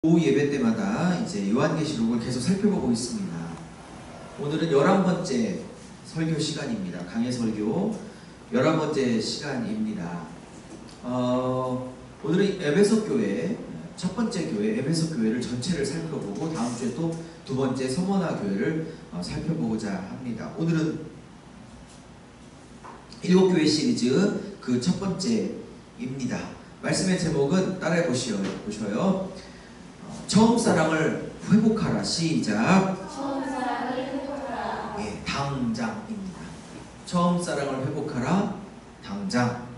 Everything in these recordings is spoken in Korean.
오후 예배 때마다 이제 요한계시록을 계속 살펴보고 있습니다. 오늘은 11번째 설교 시간입니다. 강해 설교 11번째 시간입니다. 오늘은 에베소 교회, 첫 번째 교회 에베소 교회를 전체를 살펴보고 다음 주에 또 두 번째 서머나 교회를 살펴보고자 합니다. 오늘은 7교회 시리즈 그 첫 번째입니다. 말씀의 제목은 따라해 보셔요. 처음 사랑을 회복하라. 시작. 처음 사랑을 회복하라. 예, 당장입니다. 처음 사랑을 회복하라. 당장입니다.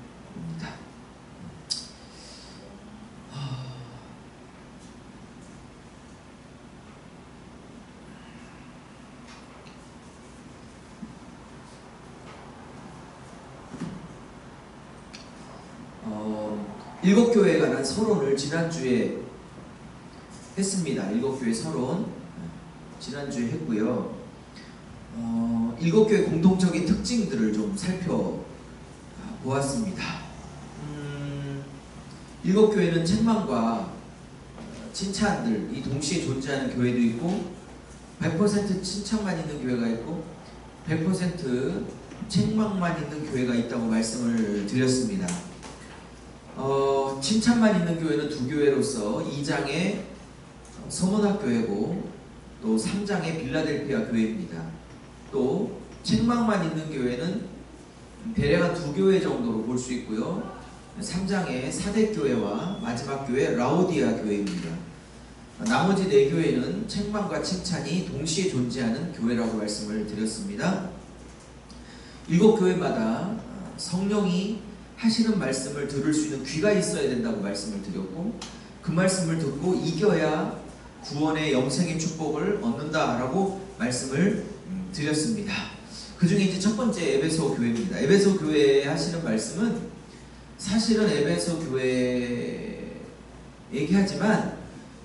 일곱 교회에 관한 서론을 지난주에 했습니다. 일곱 교회 서론 지난주에 했고요. 일곱 교회 공통적인 특징들을 좀 살펴보았습니다. 일곱 교회는 책망과 칭찬들이 동시에 존재하는 교회도 있고 100% 칭찬만 있는 교회가 있고 100% 책망만 있는 교회가 있다고 말씀을 드렸습니다. 칭찬만 있는 교회는 두 교회로서 2장의 서문학교회고 또 3장의 빌라델피아 교회입니다. 또 책망만 있는 교회는 대략 두 교회 정도로 볼 수 있고요. 3장의 사대교회와 마지막 교회 라오디아 교회입니다. 나머지 네 교회는 책망과 칭찬이 동시에 존재하는 교회라고 말씀을 드렸습니다. 일곱 교회마다 성령이 하시는 말씀을 들을 수 있는 귀가 있어야 된다고 말씀을 드렸고 그 말씀을 듣고 이겨야 구원의 영생의 축복을 얻는다라고 말씀을 드렸습니다. 그 중에 이제 첫 번째 에베소 교회입니다. 에베소 교회에 하시는 말씀은 사실은 에베소 교회 얘기하지만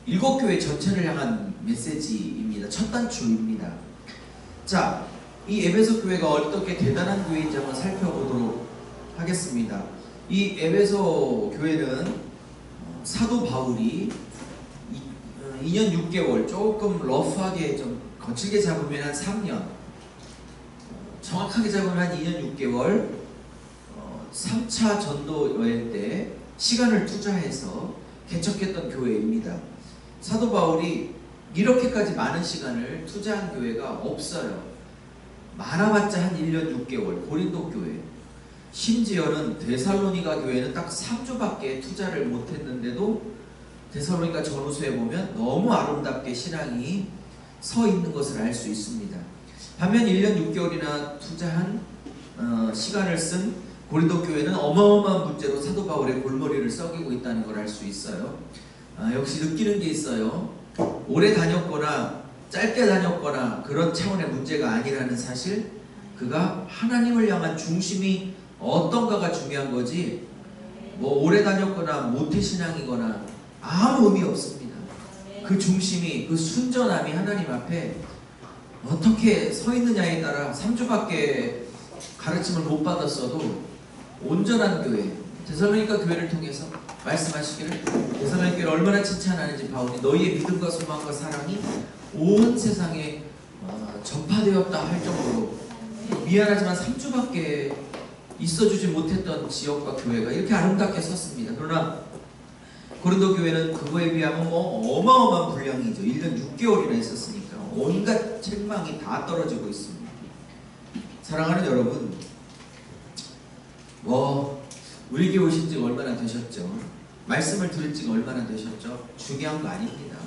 일곱 교회 전체를 향한 메시지입니다. 첫 단추입니다. 자, 이 에베소 교회가 어떻게 대단한 교회인지 한번 살펴보도록 하겠습니다. 이 에베소 교회는 사도 바울이 2년 6개월 조금 러프하게 좀 거칠게 잡으면 한 3년 정확하게 잡으면 한 2년 6개월 3차 전도 여행 때 시간을 투자해서 개척했던 교회입니다. 사도 바울이 이렇게까지 많은 시간을 투자한 교회가 없어요. 많아봤자 한 1년 6개월 고린도 교회, 심지어는 데살로니가 교회는 딱 3주밖에 투자를 못했는데도 데살로니가 전후서에 보면 너무 아름답게 신앙이 서 있는 것을 알 수 있습니다. 반면 1년 6개월이나 투자한 시간을 쓴 고린도 교회는 어마어마한 문제로 사도 바울의 골머리를 썩이고 있다는 걸 알 수 있어요. 역시 느끼는 게 있어요. 오래 다녔거나 짧게 다녔거나 그런 차원의 문제가 아니라는 사실, 그가 하나님을 향한 중심이 어떤가가 중요한 거지 뭐 오래 다녔거나 모태신앙이거나 아무 의미 없습니다. 그 중심이, 그 순전함이 하나님 앞에 어떻게 서 있느냐에 따라 3주밖에 가르침을 못 받았어도 온전한 교회, 데살로니가 교회를 통해서 말씀하시기를 데살로니가 교회를 얼마나 칭찬하는지 바울이 너희의 믿음과 소망과 사랑이 온 세상에 전파되었다 할 정도로 미안하지만 3주밖에 있어주지 못했던 지역과 교회가 이렇게 아름답게 섰습니다. 그러나 고린도 교회는 그거에 비하면 뭐 어마어마한 분량이죠. 1년 6개월이나 있었으니까 온갖 책망이 다 떨어지고 있습니다. 사랑하는 여러분, 우리 교회 오신 지가 얼마나 되셨죠? 말씀을 들은 지가 얼마나 되셨죠? 중요한 거 아닙니다.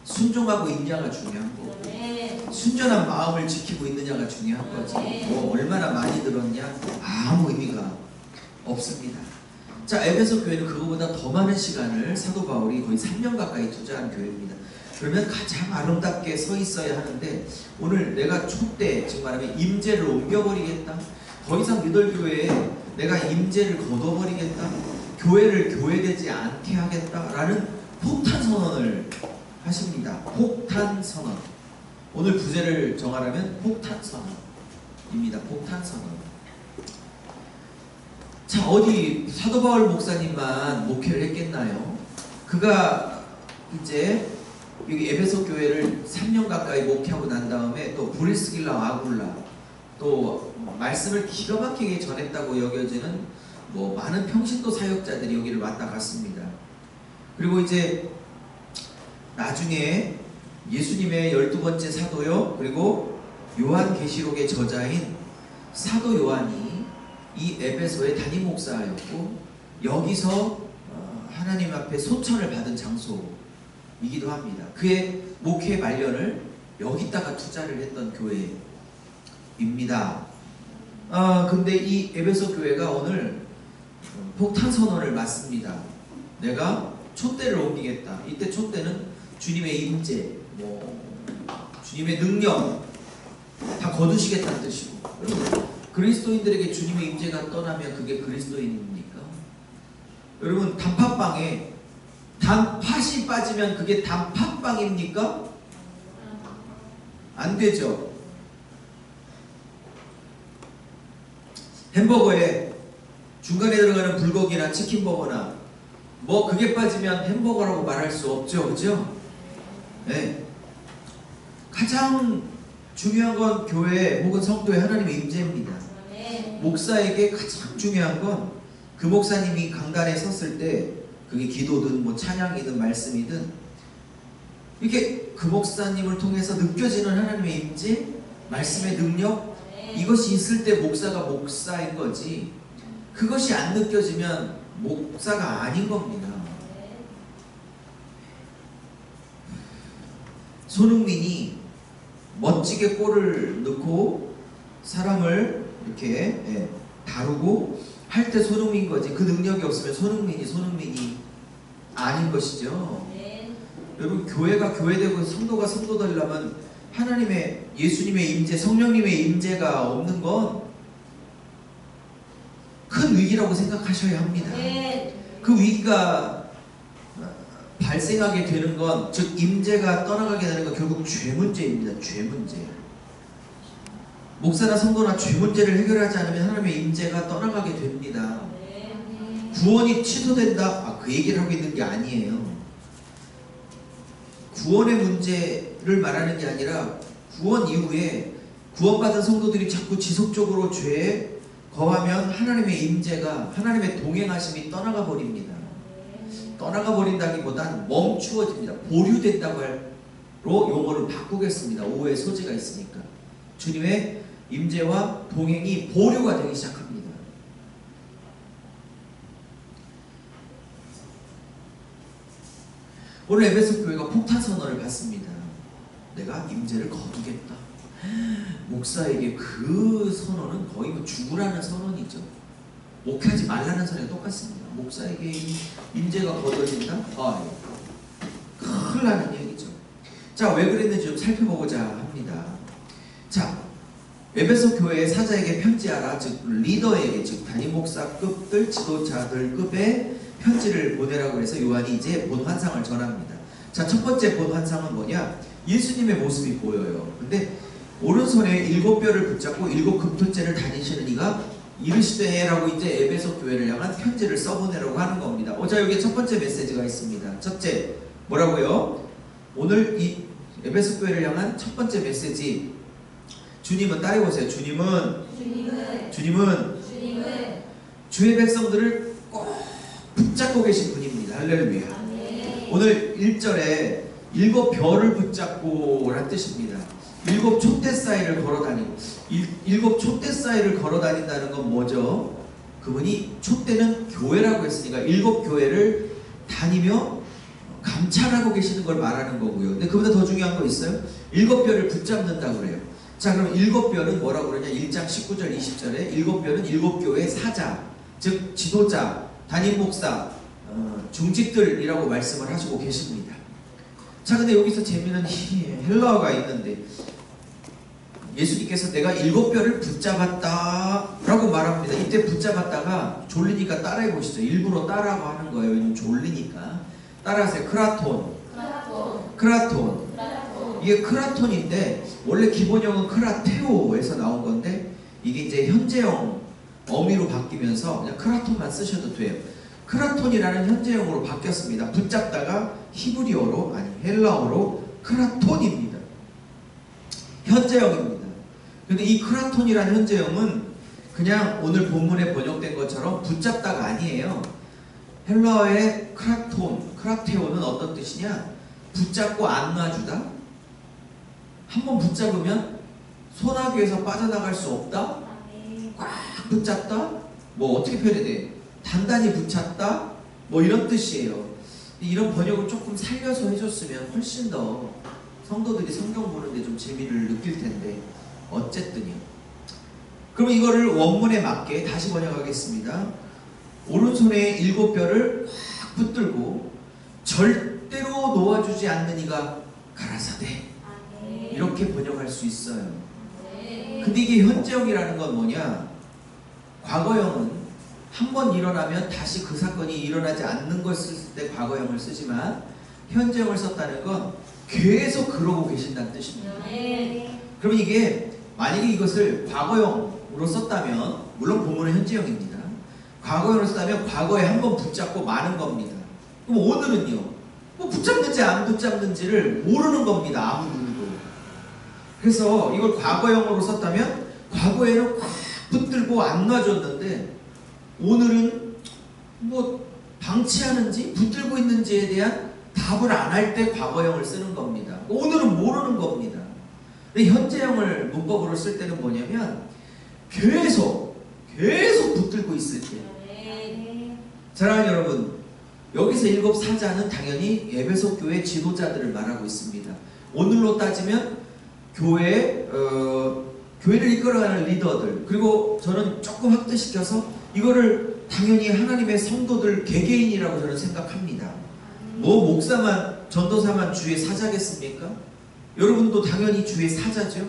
순종하고 있냐가 중요한 거고 순전한 마음을 지키고 있느냐가 중요한 거지 뭐 얼마나 많이 들었냐 아무 의미가 없습니다. 자, 에베소 교회는 그거보다 더 많은 시간을 사도 바울이 거의 3년 가까이 투자한 교회입니다. 그러면 가장 아름답게 서 있어야 하는데 오늘 내가 촛대, 즉 말하면 임재를 옮겨버리겠다, 더 이상 너희들 교회에 내가 임재를 걷어버리겠다, 교회를 교회되지 않게 하겠다라는 폭탄 선언을 하십니다. 폭탄 선언. 오늘 부제를 정하라면 폭탄 선언입니다. 폭탄 선언. 자, 어디 사도 바울 목사님만 목회를 했겠나요? 그가 이제 여기 에베소 교회를 3년 가까이 목회하고 난 다음에 또 브리스길라 아굴라 또 말씀을 기가 막히게 전했다고 여겨지는 뭐 많은 평신도 사역자들이 여기를 왔다 갔습니다. 그리고 이제 나중에 예수님의 12번째 사도요, 그리고 요한계시록의 저자인 사도 요한이 이 에베소의 담임 목사였고, 여기서 하나님 앞에 소천을 받은 장소이기도 합니다. 그의 목회 말년을 여기다가 투자를 했던 교회입니다. 근데 이 에베소 교회가 오늘 폭탄 선언을 맞습니다. 내가 촛대를 옮기겠다. 이때 촛대는 주님의 임재, 주님의 능력 다 거두시겠다는 뜻이고, 여러분 그리스도인들에게 주님의 임재가 떠나면 그게 그리스도인입니까? 여러분 단팥빵에 단팥이 빠지면 그게 단팥빵입니까? 안 되죠. 햄버거에 중간에 들어가는 불고기나 치킨버거나 뭐 그게 빠지면 햄버거라고 말할 수 없죠. 그죠? 네. 가장 중요한 건 교회 혹은 성도의 하나님의 임재입니다. 목사에게 가장 중요한 건 그 목사님이 강단에 섰을 때 그게 기도든 뭐 찬양이든 말씀이든 이렇게 그 목사님을 통해서 느껴지는 하나님의 임재, 말씀의 능력, 이것이 있을 때 목사가 목사인 거지, 그것이 안 느껴지면 목사가 아닌 겁니다. 손흥민이 멋지게 골을 넣고 사람을 이렇게 다루고 할 때 손흥민 거지, 그 능력이 없으면 손흥민이 아닌 것이죠. 여러분 교회가 교회되고 성도가 성도 되려면 하나님의, 예수님의 임재, 성령님의 임재가 없는 건 큰 위기라고 생각하셔야 합니다. 그 위기가 발생하게 되는 건, 즉 임재가 떠나가게 되는 건 결국 죄 문제입니다. 죄 문제. 목사나 성도나 죄 문제를 해결하지 않으면 하나님의 임재가 떠나가게 됩니다. 구원이 취소된다, 그 얘기를 하고 있는 게 아니에요. 구원의 문제를 말하는 게 아니라 구원 이후에 구원받은 성도들이 자꾸 지속적으로 죄에 거하면 하나님의 임재가, 하나님의 동행하심이 떠나가 버립니다. 떠나가 버린다기보단 멈추어집니다. 보류된다고 로 용어를 바꾸겠습니다. 오해의 소지가 있으니까. 주님의 임재와 동행이 보류가 되기 시작합니다. 오늘 에베소 교회가 폭탄 선언을 받습니다. 내가 임재를 거두겠다. 목사에게 그 선언은 거의 뭐 죽으라는 선언이죠. 목하지 말라는 선언이 똑같습니다. 목사에게 임재가 거둬진다? 큰일 나는 얘기죠. 자, 왜 그랬는지 좀 살펴보고자 합니다. 자, 에베소 교회의 사자에게 편지하라, 즉 리더에게, 즉 담임 목사급들, 지도자들급의 편지를 보내라고 해서 요한이 이제 본 환상을 전합니다. 자, 첫 번째 본 환상은 뭐냐? 예수님의 모습이 보여요. 근데 오른손에 7뼈를 붙잡고 7금토째를 다니시는 이가 이르시되라고 이제 에베소 교회를 향한 편지를 써보내라고 하는 겁니다. 자, 여기에 첫 번째 메시지가 있습니다. 첫째, 뭐라고요? 오늘 이 에베소 교회를 향한 첫 번째 메시지, 주님은, 따라해보세요. 주님은 주의 백성들을 꼭 붙잡고 계신 분입니다. 할렐루야. 오늘 1절에 7별을 붙잡고 라는 뜻입니다. 7 촛대 사이를 걸어다니고, 7 촛대 사이를 걸어다닌다는 건 뭐죠? 그분이, 촛대는 교회라고 했으니까 7 교회를 다니며 감찰하고 계시는 걸 말하는 거고요. 근데 그보다 더 중요한 거 있어요? 7별을 붙잡는다고 그래요. 자, 그럼 7별은 뭐라고 그러냐? 1장 19절 20절에 7별은 7 교회의 사자, 즉 지도자, 담임 목사, 중직들이라고 말씀을 하시고 계십니다. 자, 근데 여기서 재미있는 헬라어가 있는데, 예수님께서 내가 7별을 붙잡았다 라고 말합니다. 이때 붙잡았다가 졸리니까 따라해 보시죠. 일부러 따라하고 하는 거예요. 왜냐면 졸리니까. 따라하세요. 크라톤. 이게 크라톤인데, 원래 기본형은 크라테오에서 나온 건데, 이게 이제 현재형 어미로 바뀌면서 그냥 크라톤만 쓰셔도 돼요. 크라톤이라는 현재형으로 바뀌었습니다. 붙잡다가 히브리어로 아니 헬라어로 크라톤입니다. 현재형입니다. 근데 이 크라톤이라는 현재형은 그냥 오늘 본문에 번역된 것처럼 붙잡다가 아니에요. 헬라어의 크라톤, 크라테오는 어떤 뜻이냐? 붙잡고 안 놔주다. 한번 붙잡으면 소나기에서 빠져나갈 수 없다. 꽉 붙잡다. 뭐 어떻게 표현해야 돼? 단단히 붙잡다. 뭐 이런 뜻이에요. 이런 번역을 조금 살려서 해줬으면 훨씬 더 성도들이 성경 보는데 좀 재미를 느낄 텐데 어쨌든요. 그럼 이거를 원문에 맞게 다시 번역하겠습니다. 오른손에 7뼈를 확 붙들고 절대로 놓아주지 않는 이가 가라사대. 이렇게 번역할 수 있어요. 근데 이게 현재형이라는 건 뭐냐? 과거형은 한 번 일어나면 다시 그 사건이 일어나지 않는 걸 쓸 때 과거형을 쓰지만 현재형을 썼다는 건 계속 그러고 계신다는 뜻입니다. 그러면 이게 만약에 이것을 과거형으로 썼다면 물론 본문은 현재형입니다. 과거형으로 썼다면 과거에 한 번 붙잡고 마는 겁니다. 그럼 오늘은요? 뭐 붙잡는지 안 붙잡는지를 모르는 겁니다. 아무도. 그래서 이걸 과거형으로 썼다면 과거에는 꽉 붙들고 안 놔줬는데 오늘은 뭐 방치하는지 붙들고 있는지에 대한 답을 안 할 때 과거형을 쓰는 겁니다. 오늘은 모르는 겁니다. 근데 현재형을 문법으로 쓸 때는 뭐냐면 계속 붙들고 있을 때. 사랑하는 여러분, 여기서 7 사자는 당연히 에베소 교회 지도자들을 말하고 있습니다. 오늘로 따지면 교회를 이끌어가는 리더들, 그리고 저는 조금 확대시켜서 이거를 당연히 하나님의 성도들 개개인이라고 저는 생각합니다. 뭐 목사만 전도사만 주의 사자겠습니까? 여러분도 당연히 주의 사자죠.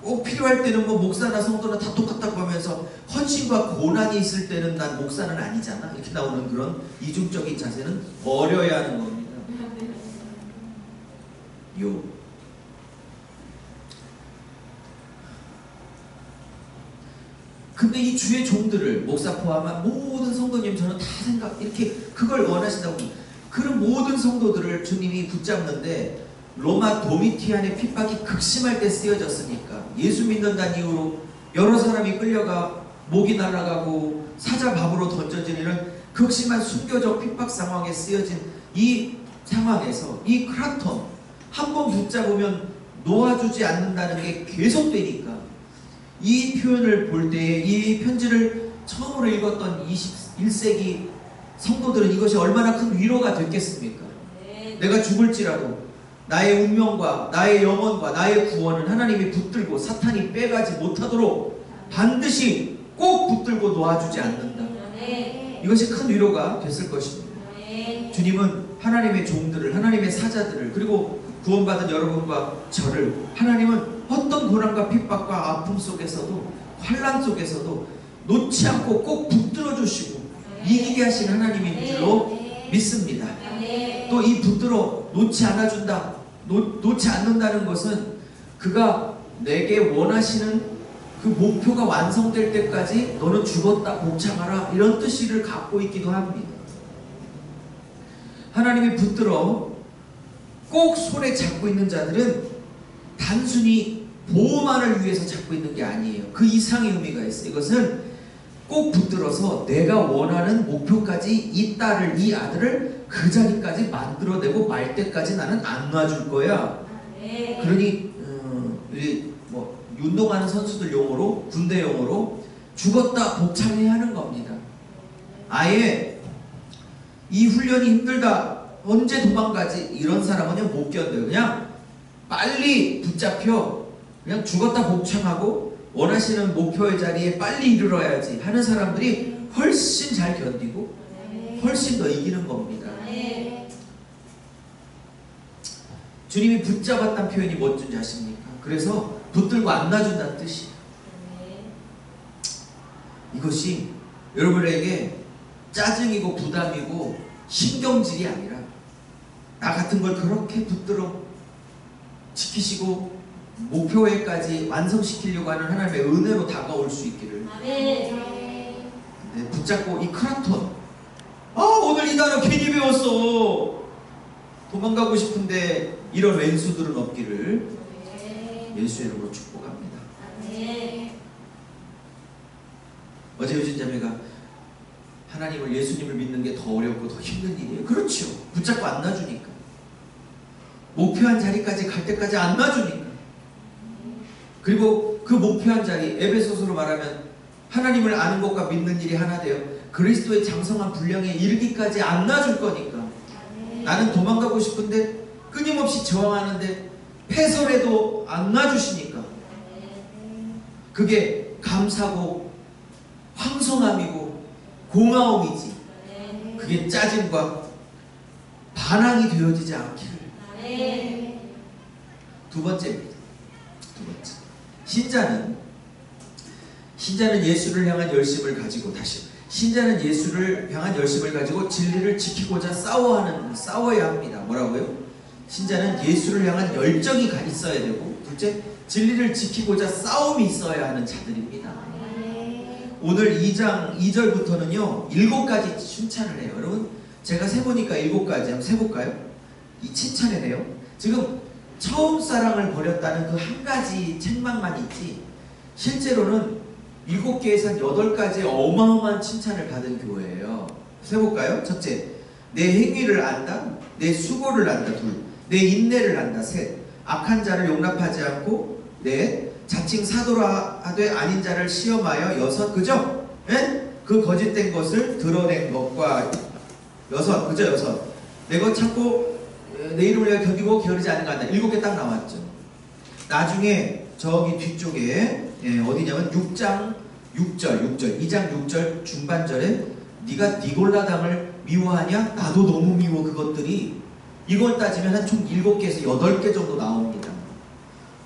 꼭 필요할 때는 뭐 목사나 성도나 다 똑같다고 하면서 헌신과 고난이 있을 때는 난 목사는 아니잖아 이렇게 나오는 그런 이중적인 자세는 버려야 하는 겁니다. 근데 이 주의 종들을 목사 포함한 모든 성도님 저는 다 이렇게 그걸 원하신다고. 그런 모든 성도들을 주님이 붙잡는데 로마 도미티안의 핍박이 극심할 때 쓰여졌으니까 예수 믿는다는 이유로 여러 사람이 끌려가 목이 날아가고 사자밥으로 던져진 이런 극심한 순교적 핍박 상황에 쓰여진 이 상황에서 이 크라톤 한 번 붙잡으면 놓아주지 않는다는 게 계속되니까 이 표현을 볼 때 이 편지를 처음으로 읽었던 21세기 성도들은 이것이 얼마나 큰 위로가 됐겠습니까? 내가 죽을지라도 나의 운명과 나의 영혼과 나의 구원은 하나님이 붙들고 사탄이 빼가지 못하도록 반드시 꼭 붙들고 놓아주지 않는다. 이것이 큰 위로가 됐을 것입니다. 주님은 하나님의 종들을, 하나님의 사자들을, 그리고 구원받은 여러분과 저를 하나님은 어떤 고난과 핍박과 아픔 속에서도 환난 속에서도 놓지 않고 꼭 붙들어 주시고 이기게 하신 하나님인 줄로 믿습니다. 또 이 붙들어 놓지 않아준다, 놓지 않는다는 것은 그가 내게 원하시는 그 목표가 완성될 때까지 너는 죽었다 복창하라 이런 뜻을 갖고 있기도 합니다. 하나님이 붙들어 꼭 손에 잡고 있는 자들은 단순히 보호만을 위해서 잡고 있는 게 아니에요. 그 이상의 의미가 있어요. 이것은 꼭 붙들어서 내가 원하는 목표까지 이 딸을, 이 아들을 그 자리까지 만들어내고 말 때까지 나는 안 놔줄 거야. 그러니 우리 뭐 운동하는 선수들 용어로, 군대 용어로 죽었다 복창해야 하는 겁니다. 아예 이 훈련이 힘들다, 언제 도망가지, 이런 사람은 못 견뎌요. 그냥 빨리 붙잡혀 그냥 죽었다 복창하고 원하시는 목표의 자리에 빨리 이르러야지 하는 사람들이 훨씬 잘 견디고 훨씬 더 이기는 겁니다. 주님이 붙잡았다는 표현이 뭔지 아십니까? 그래서 붙들고 안 놔준다는 뜻이에요. 이것이 여러분에게 짜증이고 부담이고 신경질이 아니라 나 같은 걸 그렇게 붙들어 지키시고 목표에까지 완성시키려고 하는 하나님의 은혜로 다가올 수 있기를. 붙잡고 이 크라톤, 오늘 이 단어 괜히 배웠어. 도망가고 싶은데 이런 왼수들은 없기를 예수의 이름으로 축복합니다. 어제 유진자매가 하나님을, 예수님을 믿는 게 더 어렵고 더 힘든 일이에요. 그렇죠. 붙잡고 안 놔주니까. 목표한 자리까지 갈 때까지 안 놔주니까. 그리고 그 목표한 자리, 에베소서로 말하면 하나님을 아는 것과 믿는 일이 하나 되어 그리스도의 장성한 분량에 이르기까지 안 놔줄 거니까. 나는 도망가고 싶은데 끊임없이 저항하는데 패설해도 안 놔주시니까. 그게 감사고 황송함이고 고마움이지. 그게 짜증과 반항이 되어지지 않기를. 두 번째입니다. 두 번째. 신자는 예수를 향한 열심을 가지고, 신자는 예수를 향한 열심을 가지고 진리를 지키고자 싸워야 합니다. 뭐라고요? 신자는 예수를 향한 열정이 있어야 되고, 둘째, 진리를 지키고자 싸움이 있어야 하는 자들입니다. 오늘 2장 2절부터는요 7가지 칭찬을 해요. 여러분, 제가 세보니까 7가지 한번 세볼까요? 이 칭찬의 내용, 지금 처음 사랑을 버렸다는 그 한 가지 책망만 있지, 실제로는 7개에서 한 8가지의 어마어마한 칭찬을 받은 교회예요. 세볼까요? 첫째, 내 행위를 안다. 내 수고를 안다. 둘, 내 인내를 안다. 셋, 악한 자를 용납하지 않고. 넷, 자칭 사도라 하되 아닌 자를 시험하여. 여섯, 그죠? 예? 그 거짓된 것을 드러낸 것과. 여섯, 그죠? 여섯, 내 것 참고 내 이름을 내가 견디고 게으르지 않은 가 한다. 7개 딱 나왔죠. 나중에 저기 뒤쪽에 어디냐면 6장 6절 2장 6절 중반절에 네가 니골라당을 미워하냐? 나도 너무 미워. 그것들이, 이걸 따지면 한 총 7개에서 8개 정도 나옵니다.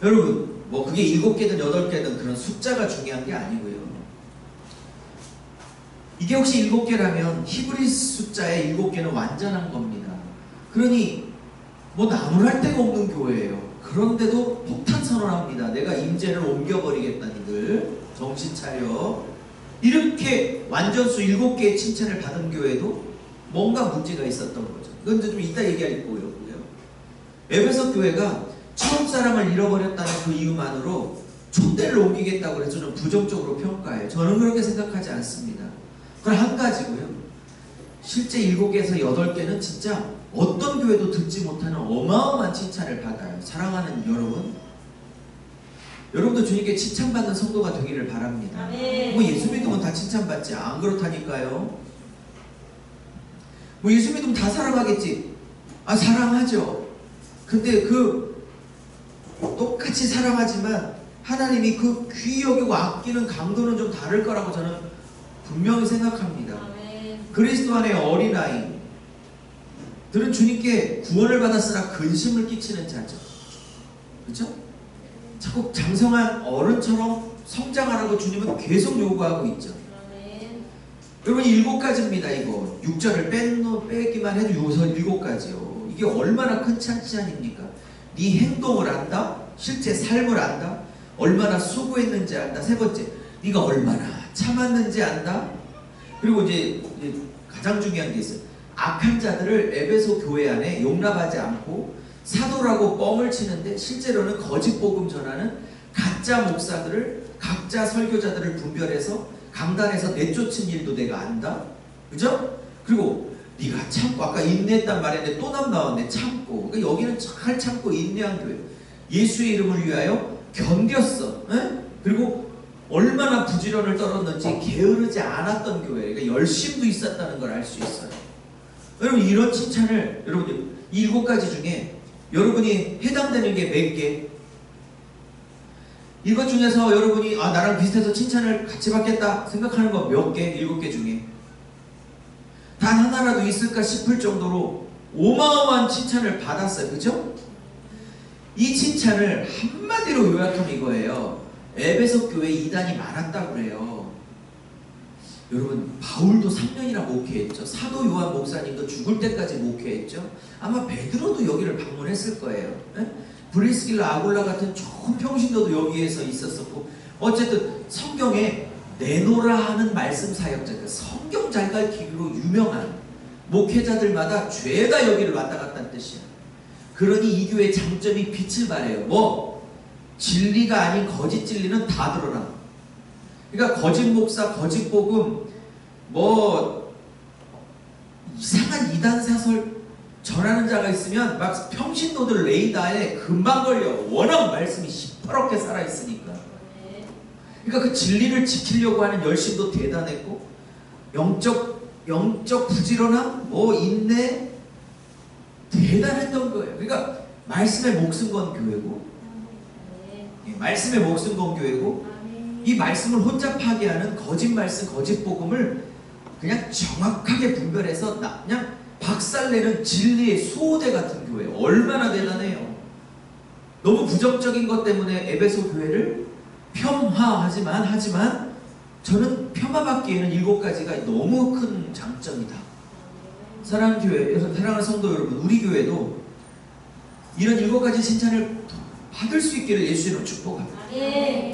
여러분, 뭐 그게 7개든 8개든 그런 숫자가 중요한 게 아니고요. 이게 혹시 7개라면 히브리 숫자의 7개는 완전한 겁니다. 그러니 뭐 나무랄 데가 없는 교회예요. 그런데도 폭탄 선언합니다. 내가 임재를 옮겨버리겠다. 니들 정신 차려. 이렇게 완전수 7개의 칭찬을 받은 교회도 뭔가 문제가 있었던 거죠. 그건 좀 이따 얘기할 거고요. 에베소 교회가 처음 사랑을 잃어버렸다는 그 이유만으로 촛대를 옮기겠다고 해서 저는 부정적으로 평가해요. 저는 그렇게 생각하지 않습니다. 그건 한 가지고요. 실제 7개에서 8개는 진짜 어떤 교회도 듣지 못하는 어마어마한 칭찬을 받아요. 사랑하는 여러분, 여러분도 주님께 칭찬받는 성도가 되기를 바랍니다. 뭐 예수 믿으면 다 칭찬받지, 안 그렇다니까요. 뭐 예수 믿으면 다 사랑하겠지. 사랑하죠. 근데 똑같이 사랑하지만 하나님이 그 귀히 여기고 아끼는 강도는 좀 다를 거라고 저는 분명히 생각합니다. 그리스도 안의 어린아이들은 주님께 구원을 받았으나 근심을 끼치는 자죠. 그렇죠? 자꾸 장성한 어른처럼 성장하라고 주님은 계속 요구하고 있죠. 여러분, 7가지입니다. 이거 6절을 빼기만 해도 7가지요. 이게 얼마나 큰 칭찬입니까? 네 행동을 안다. 실제 삶을 안다. 얼마나 수고했는지 안다. 세 번째, 네가 얼마나 참았는지 안다. 그리고 이제 가장 중요한 게 있어요. 악한 자들을 에베소 교회 안에 용납하지 않고 사도라고 뻥을 치는데 실제로는 거짓 복음 전하는 가짜 목사들을, 가짜 설교자들을 분별해서 강단에서 내쫓은 일도 내가 안다. 그죠? 그리고 네가 참고, 아까 인내했단 말인데 또 나왔네. 참고. 그러니까 여기는 잘 참고 인내한 교회. 예수의 이름을 위하여 견뎠어. 에? 그리고 얼마나 부지런을 떨었는지 게으르지 않았던 교회. 그러니까 열심도 있었다는 걸 알 수 있어요. 여러분, 이런 칭찬을 여러분 7가지 중에 여러분이 해당되는 게 몇 개? 이것 중에서 여러분이 나랑 비슷해서 칭찬을 같이 받겠다 생각하는 거 몇 개? 7개 중에 단 하나라도 있을까 싶을 정도로 어마어마한 칭찬을 받았어요. 그죠? 이 칭찬을 한마디로 요약하면 이거예요. 에베소 교회에 이단이 많았다고 그래요. 여러분, 바울도 3년이나 목회했죠. 사도 요한 목사님도 죽을 때까지 목회했죠. 아마 베드로도 여기를 방문했을 거예요. 브리스길라, 아굴라 같은 좋은 평신도도 여기에서 있었었고, 어쨌든 성경에 내노라 하는 말씀 사역자들, 성경 잘 가르치기로 유명한 목회자들마다 죄다 여기를 왔다 갔다는 뜻이야. 그러니 이 교회의 장점이 빛을 발해요. 뭐? 진리가 아닌 거짓 진리는 다 드러나. 그러니까 거짓 목사, 거짓 복음, 뭐 이상한 이단 사설 전하는 자가 있으면 막 평신도들 레이더에 금방 걸려. 워낙 말씀이 시퍼렇게 살아있으니까. 그러니까 그 진리를 지키려고 하는 열심도 대단했고, 영적 부지런함, 뭐 인내 대단했던 거예요. 그러니까 말씀에 목숨 건 교회고, 말씀에 목숨 건 교회고, 이 말씀을 혼자 파괴하는 거짓 말씀, 거짓 복음을 그냥 정확하게 분별해서 그냥 박살내는 진리의 수호대 같은 교회. 얼마나 대단해요. 너무 부정적인 것 때문에 에베소 교회를 하지만 저는 폄하받기에는 7가지가 너무 큰 장점이다. 사랑하는 교회, 사랑하는 성도 여러분, 우리 교회도 이런 7가지 칭찬을 받을 수 있기를 예수 이름으로 축복합니다.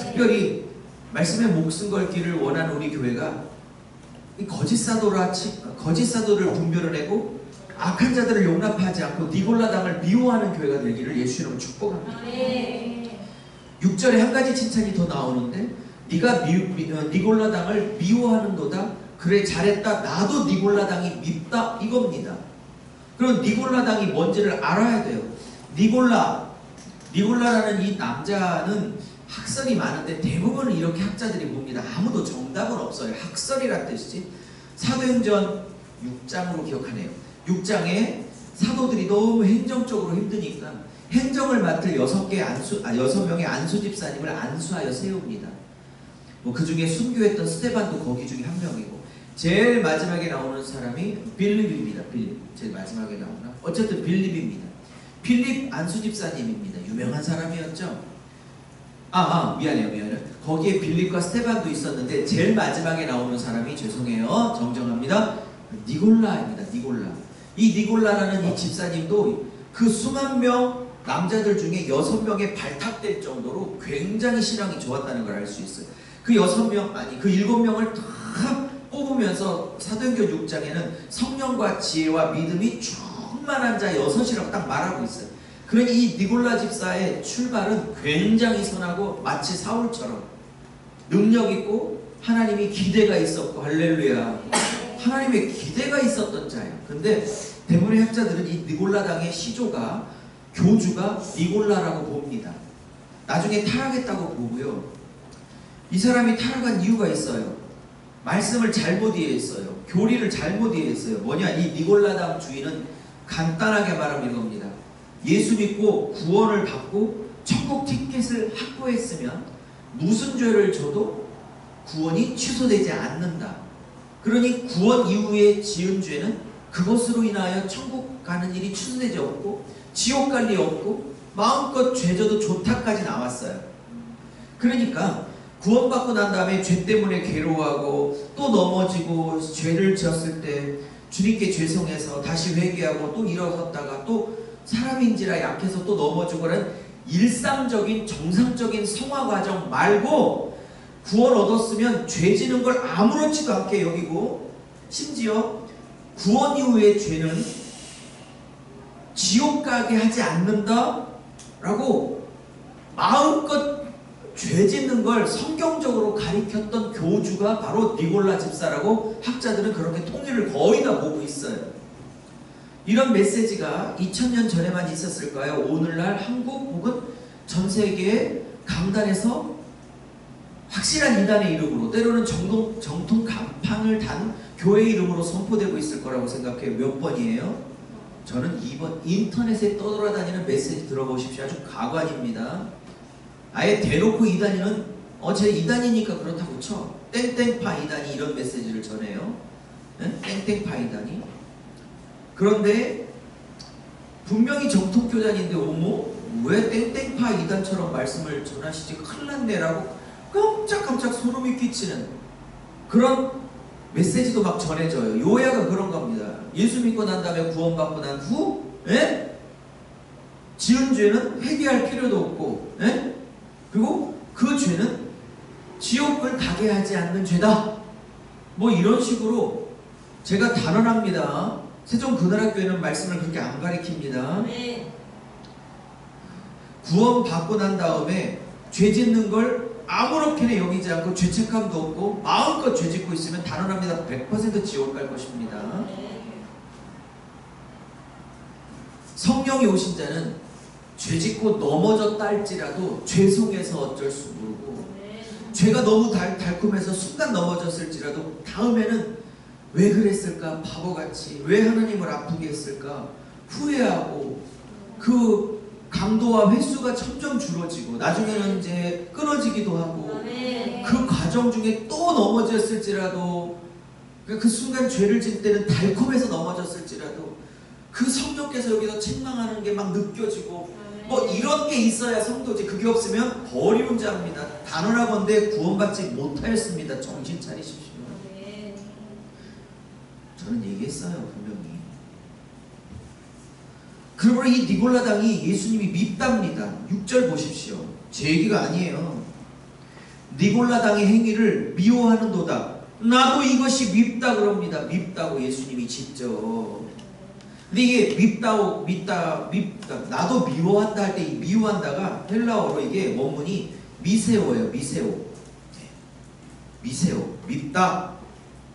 특별히 말씀에 목숨 걸기를 원하는 우리 교회가 이 거짓 사도를 분별해내고 악한 자들을 용납하지 않고 니골라당을 미워하는 교회가 되기를 예수 이름으로 축복합니다. 6절에 한 가지 칭찬이 더 나오는데, 네가 니골라당을 미워하는도다. 그래 잘했다. 나도 니골라당이 밉다. 이겁니다. 그럼 니골라당이 뭔지를 알아야 돼요. 니골라라는 이 남자는 학설이 많은데 대부분은 이렇게 학자들이 봅니다. 아무도 정답은 없어요. 학설이란 뜻이지. 사도행전 6장으로 기억하네요. 6장에 사도들이 너무 행정적으로 힘드니까 행정을 맡을 6명의 안수 집사님을 안수하여 세웁니다. 뭐 그 중에 순교했던 스데반도 거기 중에 한 명이고, 제일 마지막에 나오는 사람이 빌립입니다. 빌립. 제일 마지막에 나오나? 어쨌든 빌립입니다. 빌립 안수 집사님입니다. 유명한 사람이었죠. 미안해요. 거기에 빌립과 스데반도 있었는데 제일 마지막에 나오는 사람이, 죄송해요, 정정합니다, 니골라입니다. 니골라. 이 니골라라는 이 집사님도 그 수만 명 남자들 중에 6명에 발탁될 정도로 굉장히 신앙이 좋았다는 걸 알 수 있어요. 그 7명을 다 뽑으면서 사도행전 6장에는 성령과 지혜와 믿음이 충만한 자 6이라고 딱 말하고 있어요. 그러니 이 니골라 집사의 출발은 굉장히 선하고 마치 사울처럼 능력 있고 하나님이 기대가 있었고, 할렐루야, 하나님의 기대가 있었던 자예요. 근데 대부분의 학자들은 이 니골라당의 교주가 니골라라고 봅니다. 나중에 타락했다고 보고요. 이 사람이 타락한 이유가 있어요. 말씀을 잘못 이해했어요. 교리를 잘못 이해했어요. 뭐냐, 이 니골라당 주의는 간단하게 말하면 이겁니다. 예수 믿고 구원을 받고 천국 티켓을 확보했으면 무슨 죄를 져도 구원이 취소되지 않는다. 그러니 구원 이후에 지은 죄는 그것으로 인하여 천국 가는 일이 취소되지 않고 지옥 갈 일이 없고 마음껏 죄져도 좋다까지 나왔어요. 그러니까 구원받고 난 다음에 죄 때문에 괴로워하고 또 넘어지고 죄를 지었을 때 주님께 죄송해서 다시 회개하고 또 일어섰다가 또 사람인지라 약해서 또 넘어지고는 일상적인 정상적인 성화 과정 말고, 구원 얻었으면 죄 지는 걸 아무렇지도 않게 여기고, 심지어 구원 이후의 죄는 지옥 가게 하지 않는다 라고 마음껏 죄 짓는 걸 성경적으로 가리켰던 교주가 바로 니골라 집사라고 학자들은 그렇게 통일을 거의 다 보고 있어요. 이런 메시지가 2000년 전에만 있었을까요? 오늘날 한국 혹은 전 세계의 강단에서 확실한 이단의 이름으로, 때로는 정통 간판을 단 교회 이름으로 선포되고 있을 거라고 생각해요. 몇 번이에요? 저는 2번. 인터넷에 떠돌아다니는 메시지 들어보십시오. 아주 가관입니다. 아예 대놓고 이단이는 제 이단이니까 그렇다고 쳐. 땡땡파 이단이 이런 메시지를 전해요. 땡땡파 이단이. 그런데 분명히 정통교단인데 왜 땡땡파 이단처럼 말씀을 전하시지? 큰일 났네라고 깜짝깜짝 소름이 끼치는 그런 메시지도 막 전해져요. 요약은 그런 겁니다. 예수 믿고 난 다음에 구원받고 난 후 지은 죄는 회개할 필요도 없고, 그리고 그 죄는 지옥을 가게 하지 않는 죄다. 뭐 이런 식으로 제가 단언합니다. 세종그늘학교에는 말씀을 그렇게 안 가리킵니다. 네. 구원 받고 난 다음에 죄 짓는 걸 아무렇게나 여기지 않고 죄책감도 없고 마음껏 죄 짓고 있으면 단언합니다. 100% 지옥 갈 것입니다. 네. 성령이 오신 자는 죄 짓고 넘어졌다 할지라도 죄송해서 어쩔 수 모르고 네. 죄가 너무 달콤해서 순간 넘어졌을지라도 다음에는 왜 그랬을까 바보같이 왜 하나님을 아프게 했을까 후회하고 그 강도와 횟수가 점점 줄어지고 나중에는 이제 끊어지기도 하고 네. 그 과정 중에 또 넘어졌을지라도 그 순간 죄를 짓을 때는 달콤해서 넘어졌을지라도 그 성령께서 여기서 책망하는 게 막 느껴지고 뭐 이런 게 있어야 성도지. 그게 없으면 버리운 자입니다. 단언하건대 구원받지 못하였습니다. 정신 차리십시오. 네. 저는 얘기했어요 분명히. 그러므로 이 니골라당이 예수님이 밉답니다. 6절 보십시오. 제 얘기가 아니에요. 니골라당의 행위를 미워하는도다. 나도 이것이 밉다 그럽니다. 밉다고 예수님이 직접. 근데 이게 밉다, 나도 미워한다 할 때 이 미워한다가 헬라어로 이게 원문이 미세오예요. 미세오. 미세오. 밉다,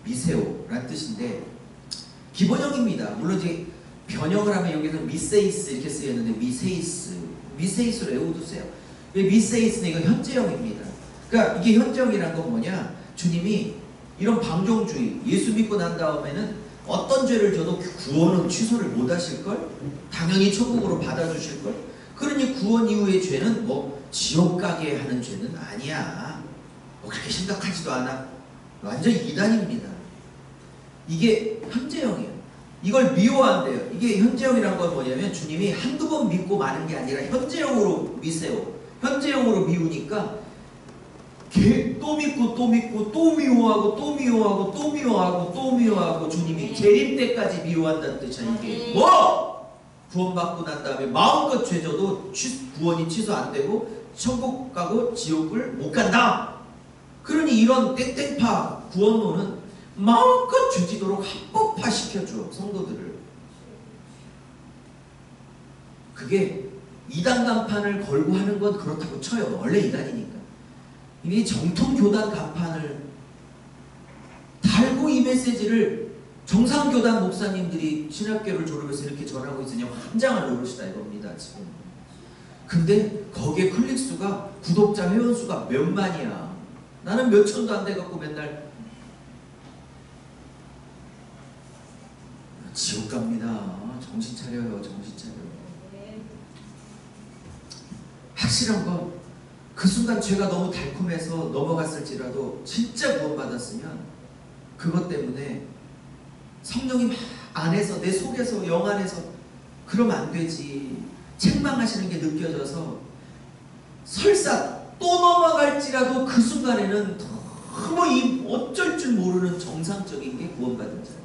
미세오라는 뜻인데 기본형입니다. 물론 이제 변형을 하면 여기서 미세이스 이렇게 쓰였는데 미세이스로 외워두세요. 미세이스는 이거 현재형입니다. 그러니까 이게 현재형이란 건 뭐냐? 주님이 이런 방종주의, 예수 믿고 난 다음에는 어떤 죄를 져도 구원은 취소를 못 하실걸? 당연히 천국으로 받아주실걸? 그러니 구원 이후의 죄는 뭐 지옥 가게 하는 죄는 아니야. 뭐 그렇게 심각하지도 않아. 완전 이단입니다. 이게 현재형이에요. 이걸 미워한대요. 이게 현재형이란 건 뭐냐면 주님이 한두 번 믿고 마는 게 아니라 현재형으로 미세요. 현재형으로 미우니까 또 믿고 또 믿고 또 미워하고 또 미워하고 또 미워하고 또 미워하고 주님이 재림 때까지 미워한다는 뜻이야. 이게 뭐 구원받고 난 다음에 마음껏 죄져도 구원이 취소 안 되고 천국 가고 지옥을 못 간다. 그러니 이런 땡땡파 구원론은 마음껏 죄지도록 합법화 시켜줘 성도들을. 그게 이단 간판을 걸고 하는 건 그렇다고 쳐요. 원래 이단이니까. 이미 정통 교단 간판을 달고 이 메시지를 정상교단 목사님들이 신학교를 졸업해서 이렇게 전하고 있으니 환장을 노릇이다 이겁니다 지금. 근데 거기에 클릭수가 구독자 회원수가 몇만이야. 나는 몇천도 안 돼갖고 맨날 지옥 갑니다. 정신 차려요. 정신 차려. 확실한 건 그 순간 죄가 너무 달콤해서 넘어갔을지라도 진짜 구원받았으면 그것 때문에 성령이 막 안에서 내 속에서 영 안에서 그러면 안 되지. 책망하시는 게 느껴져서 설사 또 넘어갈지라도 그 순간에는 너무 어쩔 줄 모르는 정상적인 게 구원받은 자입니다.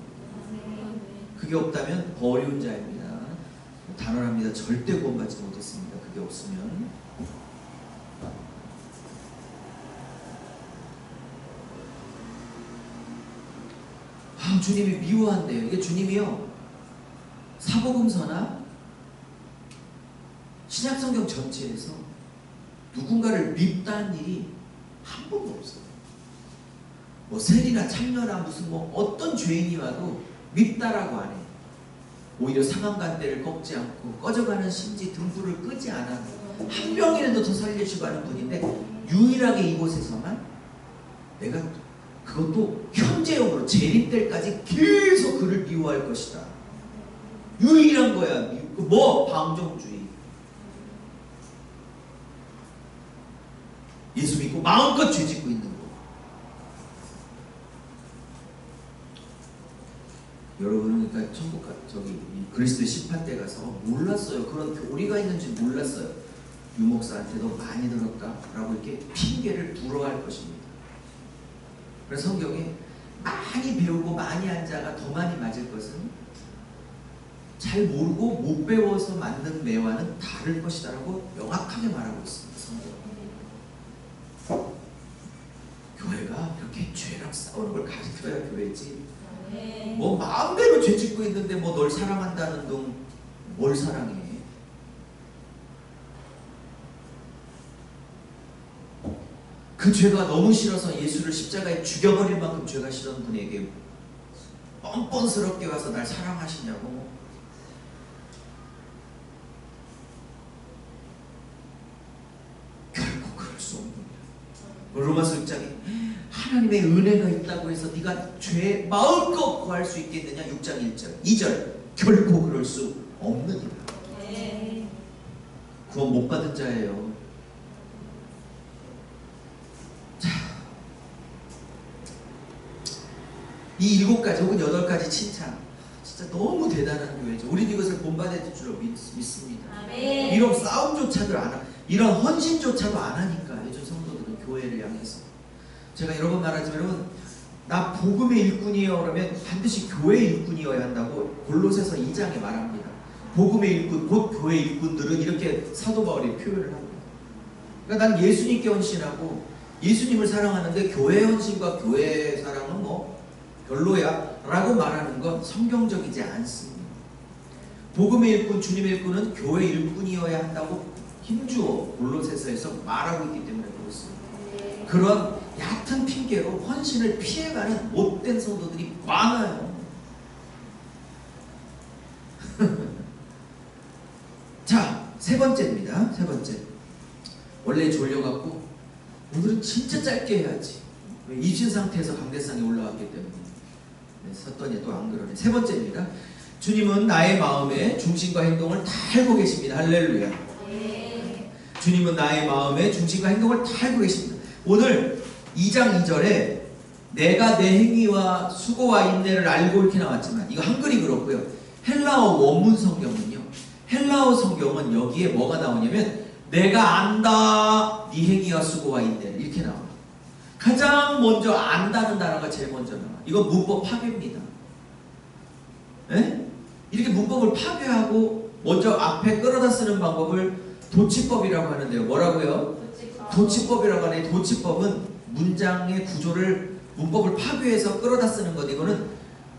그게 없다면 버리운 자입니다. 단언합니다. 절대 구원받지 못했습니다. 그게 없으면. 주님이 미워한대요. 이게 주님이요 사복음서나 신약성경 전체에서 누군가를 밉다는 일이 한 번도 없어요. 뭐 세리나 창녀나 무슨 뭐 어떤 죄인이 와도 밉다라고 안 해요. 오히려 상한간대를 꺾지 않고 꺼져가는 심지 등불을 끄지 않아 한 명이라도 더 살려주고 하는 분인데 유일하게 이곳에서만 내가 그것도 현재형으로 재림때까지 계속 그를 미워할 것이다. 유일한 거야. 뭐 방종주의. 예수 믿고 마음껏 죄 짓고 있는 거. 여러분은 그러니까 천국 저기 그리스도의 심판대 가서 몰랐어요. 그런 교리가 있는지 몰랐어요. 유목사한테도 많이 들었다라고 이렇게 핑계를 불어할 것입니다. 그래서 성경에 많이 배우고 많이 한 자가 더 많이 맞을 것은 잘 모르고 못 배워서 맞는 매와는 다를 것이다 라고 명확하게 말하고 있습니다. 성경. 이렇게 죄랑 싸우는 걸 가르쳐야 교회지. 네. 뭐 마음대로 죄 짓고 있는데 뭐 널 사랑한다는 둥 뭘 사랑해? 그 죄가 너무 싫어서 예수를 십자가에 죽여버릴 만큼 죄가 싫은 분에게 뻔뻔스럽게 와서 날 사랑하시냐고. 결코 그럴 수 없는 거야. 로마서 6장에 하나님의 은혜가 있다고 해서 네가 죄 마음껏 구할 수 있겠느냐. 6장 1절 2절 결코 그럴 수 없느니라. 네. 구원 못 받은 자예요. 자, 이 7가지 혹은 8가지 칭찬 진짜 너무 대단한 교회죠. 우리는 이것을 본받아야 될 줄 믿습니다. 아멘. 이런 싸움조차도 안 하, 이런 헌신조차도 안 하니까 요즘 성도들은 교회를 향해서. 제가 여러 번 말하지만 여러분, 나 복음의 일꾼이에요 그러면 반드시 교회 일꾼이어야 한다고 골로새서 2장에 말합니다. 복음의 일꾼, 곧 교회 일꾼들은 이렇게 사도 바울이 표현을 합니다. 그러니까 난 예수님께 헌신하고 예수님을 사랑하는데 교회 헌신과 교회 사랑은 뭐 별로야 라고 말하는 건 성경적이지 않습니다. 복음의 일꾼, 주님의 일꾼은 교회 일꾼이어야 한다고 힘주어 골로새서에서 말하고 있기 때문에 그렇습니다. 그런 얕은 핑계로 헌신을 피해가는 못된 성도들이 많아요. 자, 세 번째입니다. 세 번째. 원래 졸려갖고 오늘은 진짜 짧게 해야지. 입신 상태에서 강대상에 올라왔기 때문에. 네, 섰더니 또 안 그러네. 세 번째입니다. 주님은 나의 마음에 중심과 행동을 다 알고 계십니다. 할렐루야. 네. 주님은 나의 마음에 중심과 행동을 다 알고 계십니다. 오늘 2장 2절에 내가 내 행위와 수고와 인내를 알고 이렇게 나왔지만 이거 한글이 그렇고요. 헬라어 원문 성경은요. 헬라어 성경은 여기에 뭐가 나오냐면 내가 안다 네 행위와 수고와 인내를 이렇게 나와요. 가장 먼저 안다는 단어가 제일 먼저 나와요. 이건 문법 파괴입니다. 에? 이렇게 문법을 파괴하고 먼저 앞에 끌어다 쓰는 방법을 도치법이라고 하는데요. 뭐라고요? 도치법이라고 하는데 도치법은 문장의 구조를 문법을 파괴해서 끌어다 쓰는 것. 이거는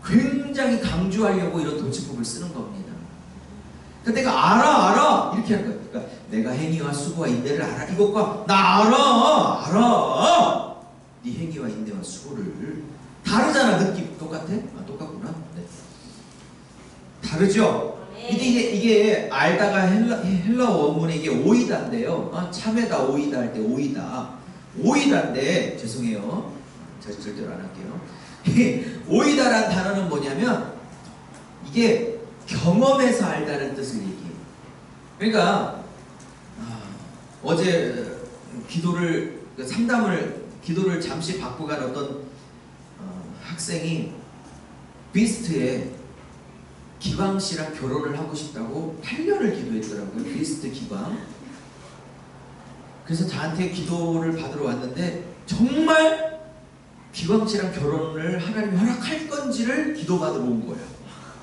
굉장히 강조하려고 이런 도치법을 쓰는 겁니다. 그러니까 내가 알아 이렇게 하는 거예요. 그러니까 내가 행위와 수고와 인내를 알아. 이것과 나 알아 네 행위와 인내와 수고를 다르잖아. 느낌 똑같아? 아, 똑같구나. 네. 다르죠? 이게 알다가 헬라 원문에 이게 오이다인데요. 아, 참외다 오이다 할 때 오이다인데 죄송해요. 제가 절대로 안 할게요. 오이다란 단어는 뭐냐면 이게 경험에서 알다는 뜻을 얘기해요. 그러니까 어제 기도를 잠시 받고 간 어떤 학생이 비스트에 기광 씨랑 결혼을 하고 싶다고 8년을 기도했더라고요. 비스트 기광. 그래서 저한테 기도를 받으러 왔는데 정말 기광 씨랑 결혼을 하나님이 허락할 건지를 기도받으러 온 거야.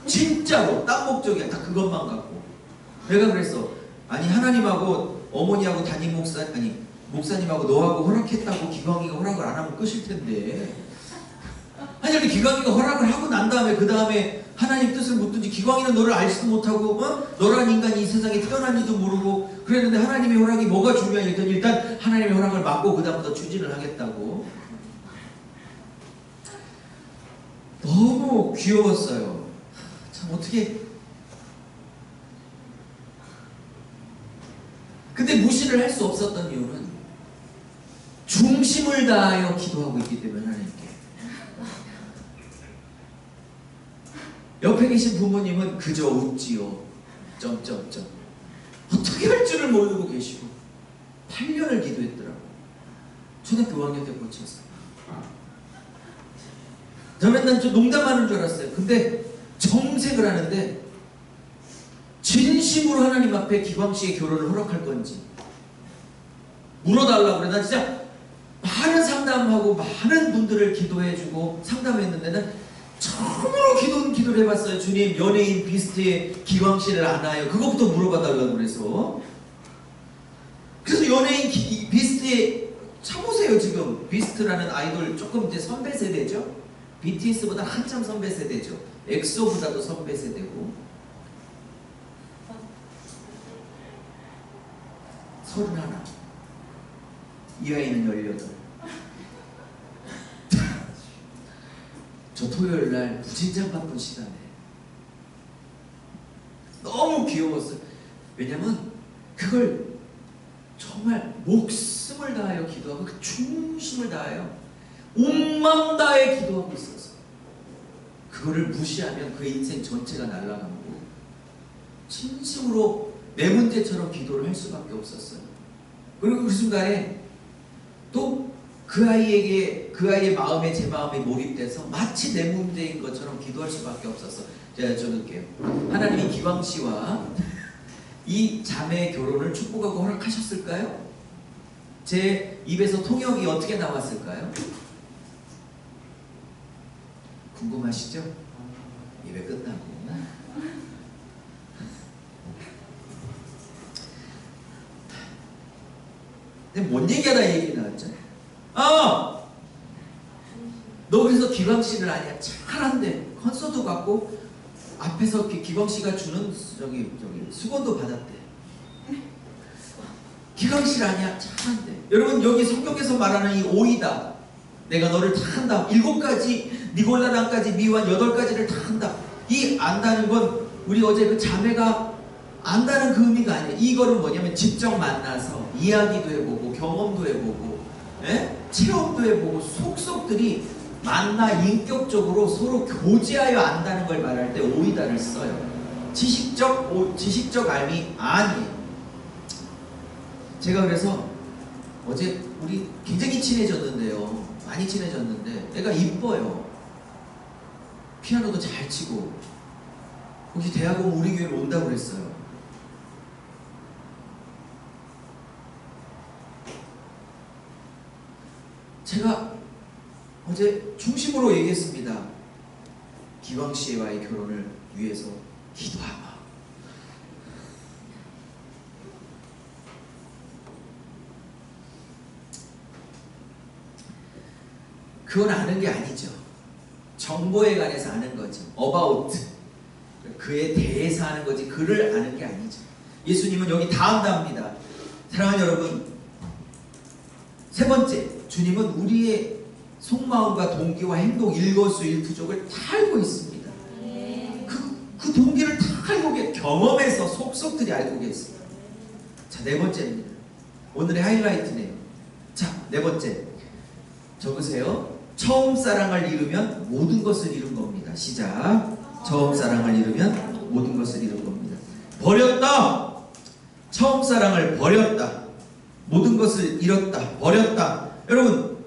진짜로 딴 목적이야. 다 그것만 갖고. 내가 그랬어. 아니 하나님하고 어머니하고 목사님하고 너하고 허락했다고 기광이가 허락을 안 하면 끝일 텐데. 아니 근데 기광이가 허락을 하고 난 다음에 그 다음에 하나님 뜻을 묻든지. 기광이는 너를 알지도 못하고 너란 인간이 이 세상에 태어난지도 모르고 그랬는데 하나님의 허락이 뭐가 중요하냐 했더니 일단 하나님의 허락을 받고 그 다음부터 추진을 하겠다고. 너무 귀여웠어요. 참 어떻게. 근데 무시를 할 수 없었던 이유는 중심을 다하여 기도하고 있기 때문에 하나님께. 옆에 계신 부모님은 그저 웃지요. 점점점. 어떻게 할 줄을 모르고 계시고 8년을 기도했더라고요. 초등학교 5학년 때 고쳤어요. 저는 좀 농담하는 줄 알았어요. 근데 정색을 하는데 진심으로 하나님 앞에 기광씨의 결혼을 허락할 건지 물어달라고 그래. 나 진짜 많은 상담하고 많은 분들을 기도해주고 상담했는데는 처음으로 기도를 해봤어요. 주님, 연예인 비스트의 기광씨를 아나요? 그것부터 물어봐달라고 그래서. 그래서 연예인 비스트의 참으세요. 지금 비스트라는 아이돌 조금 이제 선배 세대죠. BTS보다 한참 선배 세대죠. 엑소보다도 선배 세대고. 31. 이 아이는 18. 저 토요일 날 무진장 바쁜 시간에 너무 귀여웠어요. 왜냐면 그걸 정말 목숨을 다하여 기도하고 그 중심을 다하여 온 마음 다해 기도하고 있어서 그거를 무시하면 그 인생 전체가 날아가고 진심으로 내 문제처럼 기도를 할 수밖에 없었어요. 그리고 그 순간에 또 그 아이에게 그 아이의 마음에 제 마음에 몰입돼서 마치 내 문제인 것처럼 기도할 수밖에 없었어. 제가 여쭤볼게요. 하나님이 기광 씨와 이 자매의 결혼을 축복하고 허락하셨을까요? 제 입에서 통역이 어떻게 나왔을까요? 궁금하시죠? 예배 끝나고 근데 뭔 얘기하다 얘기 나왔죠? 너 그래서 기광씨를 아니야. 잘한대. 콘서트 갔고 앞에서 기광씨가 주는 저기 수건도 받았대. 기광씨를 아니야. 잘한대. 여러분 여기 성경에서 말하는 이 오이다. 내가 너를 다 한다. 7가지 니골라당까지 미완 8가지를 다 한다. 이 안다는 건 우리 어제 그 자매가 안다는 그 의미가 아니에요. 이거는 뭐냐면 직접 만나서 이야기도 해보고 경험도 해보고 체험도 해보고 속속들이 만나 인격적으로 서로 교제하여 안다는 걸 말할 때 오이다를 써요. 지식적 알미 아니에요. 제가 그래서 어제 우리 굉장히 친해졌는데요. 많이 친해졌는데 애가 이뻐요. 피아노도 잘 치고 혹시 대학원 우리 교회로 온다고 그랬어요. 제가 어제 중심으로 얘기했습니다. 기광 씨와의 결혼을 위해서 기도하마. 그건 아는 게 아니죠. 정보에 관해서 아는 거죠. about. 그에 대해서 아는 거지 그를 아는 게 아니죠. 예수님은 여기 다 안답니다. 사랑하는 여러분, 세 번째, 주님은 우리의 속마음과 동기와 행동, 일거수일투족을 다 알고 있습니다. 그 동기를 다 알고 경험해서 속속들이 알고 계세요. 자, 네 번째입니다. 오늘의 하이라이트네요. 자, 네 번째. 적으세요. 처음 사랑을 잃으면 모든 것을 잃은 겁니다. 시작. 처음 사랑을 잃으면 모든 것을 잃은 겁니다. 버렸다. 처음 사랑을 버렸다. 모든 것을 잃었다. 버렸다. 여러분,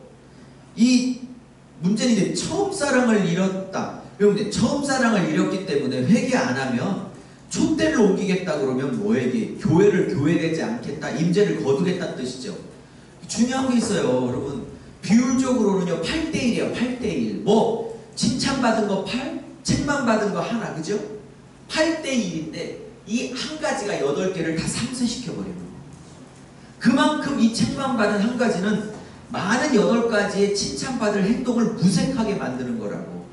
이 문제는 이제 처음 사랑을 잃었다. 여러분, 처음 사랑을 잃었기 때문에 회개 안 하면 촛대를 옮기겠다 그러면 뭐에게? 교회를 교회되지 않겠다. 임재를 거두겠다는 뜻이죠. 중요한 게 있어요. 여러분, 비율적으로는요 8대1이에요. 8대1. 뭐 칭찬받은 거 8, 책망받은 거 하나. 그죠? 8대1인데 이 한 가지가 8개를 다 상쇄시켜버려요. 그만큼 이 책망받은 한 가지는 많은 8가지의 칭찬받을 행동을 무색하게 만드는 거라고.